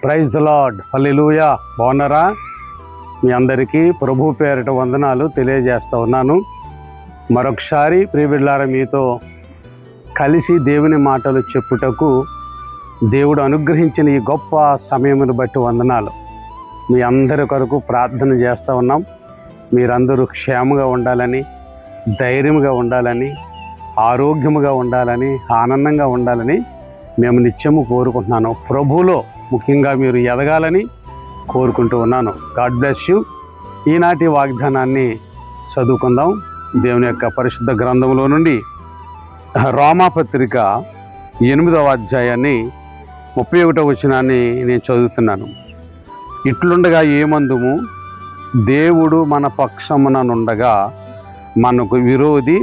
Praise the lord, హల్లెలూయా. బాగున్నారా? మీ అందరికీ ప్రభు పేరిట వందనాలు తెలియజేస్తూ ఉన్నాను. మరొకసారి ప్రియబిడ్డలారా, మీతో కలిసి దేవుని మాటలు చెప్పుటకు దేవుడు అనుగ్రహించిన ఈ గొప్ప సమయమును బట్టి వందనాలు. మీ అందరి కొరకు ప్రార్థన చేస్తూ ఉన్నాం. మీరందరూ క్షేమంగా ఉండాలని, ధైర్యంగా ఉండాలని, ఆరోగ్యముగా ఉండాలని, ఆనందంగా ఉండాలని మేము నిత్యము కోరుకుంటున్నాను. ప్రభువులో ముఖ్యంగా మీరు ఎదగాలని కోరుకుంటూ ఉన్నాను. God bless you. ఈనాటి వాగ్దానాన్ని చదువుకుందాం. దేవుని యొక్క పరిశుద్ధ గ్రంథంలో నుండి రోమాపత్రిక 8వ అధ్యాయాన్ని 31వ వచనాన్ని నేను చదువుతున్నాను. ఇట్లుండగా ఏమందుము, దేవుడు మన పక్షముననుండగా మనకు విరోధి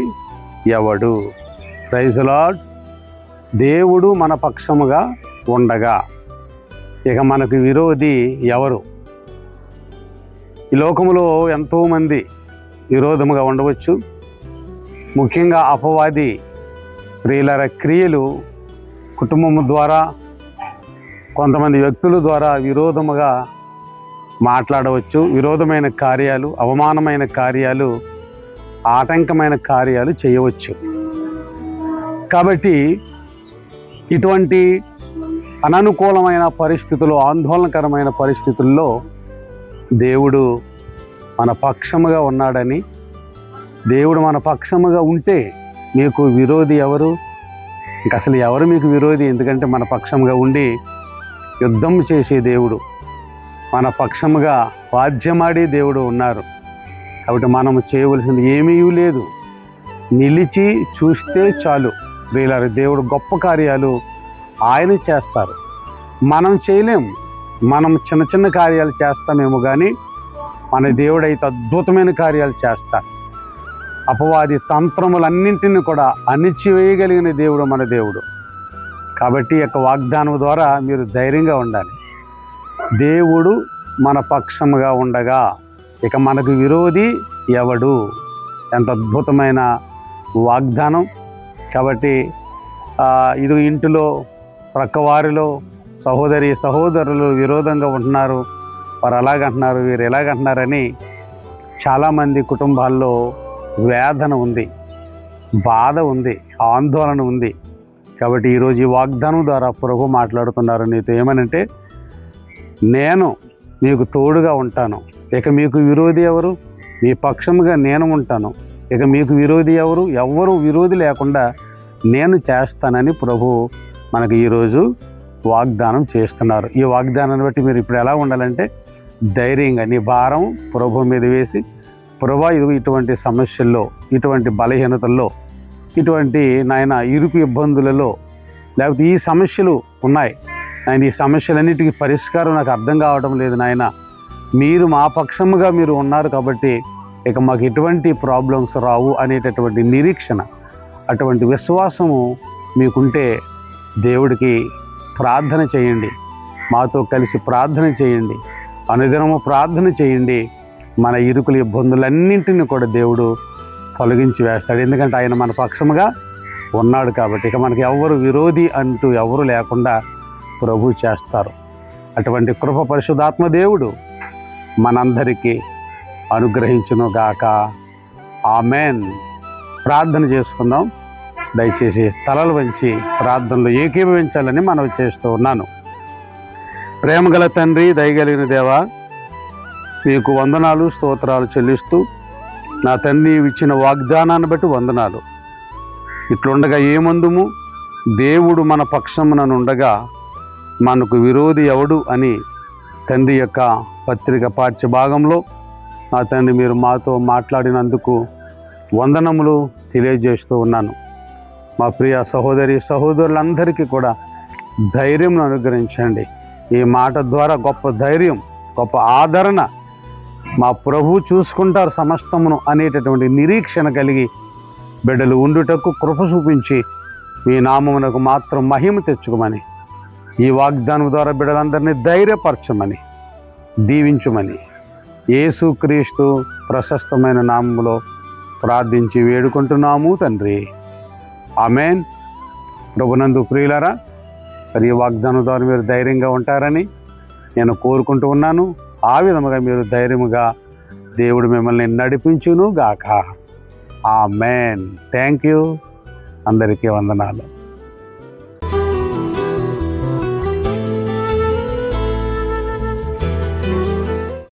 ఎవడు? Praise the Lord. దేవుడు మన పక్షముగా ఉండగా ఇక మనకు విరోధి ఎవరు? ఈ లోకములో ఎంతోమంది విరోధముగా ఉండవచ్చు. ముఖ్యంగా అపవాది ప్రియుల క్రియలు కుటుంబము ద్వారా, కొంతమంది వ్యక్తుల ద్వారా విరోధముగా మాట్లాడవచ్చు. విరోధమైన కార్యాలు, అవమానమైన కార్యాలు, ఆటంకమైన కార్యాలు చేయవచ్చు. కాబట్టి ఇటువంటి అననుకూలమైన పరిస్థితులు, ఆందోళనకరమైన పరిస్థితుల్లో దేవుడు మన పక్షముగా ఉన్నాడని, దేవుడు మన పక్షముగా ఉంటే మీకు విరోధి ఎవరు? ఇంక అసలు ఎవరు మీకు విరోధి? ఎందుకంటే మన పక్షముగా ఉండి యుద్ధం చేసే దేవుడు, మన పక్షముగా వాద్యమాడే దేవుడు ఉన్నారు. కాబట్టి మనము చేయవలసింది ఏమీ లేదు, నిలిచి చూస్తే చాలు. ప్రియులారా, దేవుడు గొప్ప కార్యాలు ఆయన చేస్తారు. మనం చేయలేము. మనం చిన్న చిన్న కార్యాలు చేస్తామేమో కానీ మన దేవుడు అయితే అద్భుతమైన కార్యాలు చేస్తారు. అపవాది తంత్రములన్నింటినీ కూడా అణిచివేయగలిగిన దేవుడు మన దేవుడు. కాబట్టి యొక్క వాగ్దానం ద్వారా మీరు ధైర్యంగా ఉండాలి. దేవుడు మన పక్షముగా ఉండగా ఇక మనకు విరోధి ఎవడు? ఎంత అద్భుతమైన వాగ్దానం. కాబట్టి ఇది ఇంటిలో, ప్రక్కవారిలో సహోదరులు విరోధంగా ఉంటున్నారు, వారు అలాగంటున్నారు, వీరు ఎలాగంటున్నారని చాలామంది కుటుంబాల్లో వేదన ఉంది, బాధ ఉంది, ఆందోళన ఉంది. కాబట్టి ఈరోజు ఈ వాగ్దానం ద్వారా ప్రభు మాట్లాడుతున్నారు నీతో. ఏమనంటే, నేను మీకు తోడుగా ఉంటాను, ఇక మీకు విరోధి ఎవరు? మీ పక్షముగా నేను ఉంటాను, ఇక మీకు విరోధి ఎవరు? ఎవ్వరూ విరోధి లేకుండా నేను చేస్తానని ప్రభు మనకు ఈరోజు వాగ్దానం చేస్తున్నారు. ఈ వాగ్దానాన్ని బట్టి మీరు ఇప్పుడు ఎలా ఉండాలంటే, ధైర్యంగా నీ భారం ప్రభు మీద వేసి, ప్రభు ఇటువంటి సమస్యల్లో, ఇటువంటి బలహీనతల్లో, ఇటువంటి నాయన ఇరుకు ఇబ్బందులలో, లేకపోతే ఈ సమస్యలు ఉన్నాయి నాయన, ఈ సమస్యలన్నిటికీ పరిష్కారం నాకు అర్థం కావడం లేదు నాయన, మీరు మా పక్షముగా మీరు ఉన్నారు కాబట్టి ఇక మాకు ఎటువంటి ప్రాబ్లమ్స్ రావు అనేటటువంటి నిరీక్షణ, అటువంటి విశ్వాసము మీకుంటే దేవుడికి ప్రార్థన చేయండి. మాతో కలిసి ప్రార్థన చేయండి. అనుదినము ప్రార్థన చేయండి. మన ఇరుకుల ఇబ్బందులన్నింటినీ కూడా దేవుడు తొలగించి వేస్తాడు. ఎందుకంటే ఆయన మన పక్షముగా ఉన్నాడు కాబట్టి ఇక మనకి ఎవరు విరోధి అంటూ ఎవరు లేకుండా ప్రభు చేస్తారు. అటువంటి కృప పరిశుద్ధాత్మ దేవుడు మనందరికీ అనుగ్రహించును గాక. ఆమెన్. ప్రార్థన చేసుకుందాం. దయచేసి తలలు వంచి ప్రార్థనలు ఏకీభవించాలని మనవి చేస్తూ ఉన్నాను. ప్రేమగల తండ్రి, దయగలిగిన దేవా, మీకు వందనాలు, స్తోత్రాలు చెల్లిస్తూ, నా తండ్రి ఇచ్చిన వాగ్దానాన్ని బట్టి వందనాలు. ఇట్లుండగా ఏమందుము, దేవుడు మన పక్షముననుండగా మనకు విరోధి ఎవడు అని తండ్రి యొక్క పత్రిక పాఠ్య భాగంలో నా తండ్రి మీరు మాతో మాట్లాడినందుకు వందనములు తెలియజేస్తూ ఉన్నాను. మా ప్రియ సహోదరులందరికీ కూడా ధైర్యం అనుగ్రహించండి. ఈ మాట ద్వారా గొప్ప ధైర్యం, గొప్ప ఆదరణ, మా ప్రభు చూసుకుంటారు సమస్తమును అనేటటువంటి నిరీక్షణ కలిగి బిడ్డలు ఉండుటకు కృప చూపించి మీ నామమునకు మాత్రం మహిమ తెచ్చుకోమని, ఈ వాగ్దానం ద్వారా బిడ్డలందరినీ ధైర్యపరచమని, దీవించుమని యేసుక్రీస్తు ప్రశస్తమైన నామములో ప్రార్థించి వేడుకుంటున్నాము తండ్రి. ఆమెన్. ప్రభునందు ప్రియులారా, మరి ఈ వాగ్దానం ద్వారా మీరు ధైర్యంగా ఉంటారని, నేను కోరుకుంటూ ఉన్నాను. ఆ విధముగా మీరు ధైర్యముగా దేవుడు మిమ్మల్ని నడిపించును గాక. ఆమేన్. Thank you. అందరికీ వందనాలు.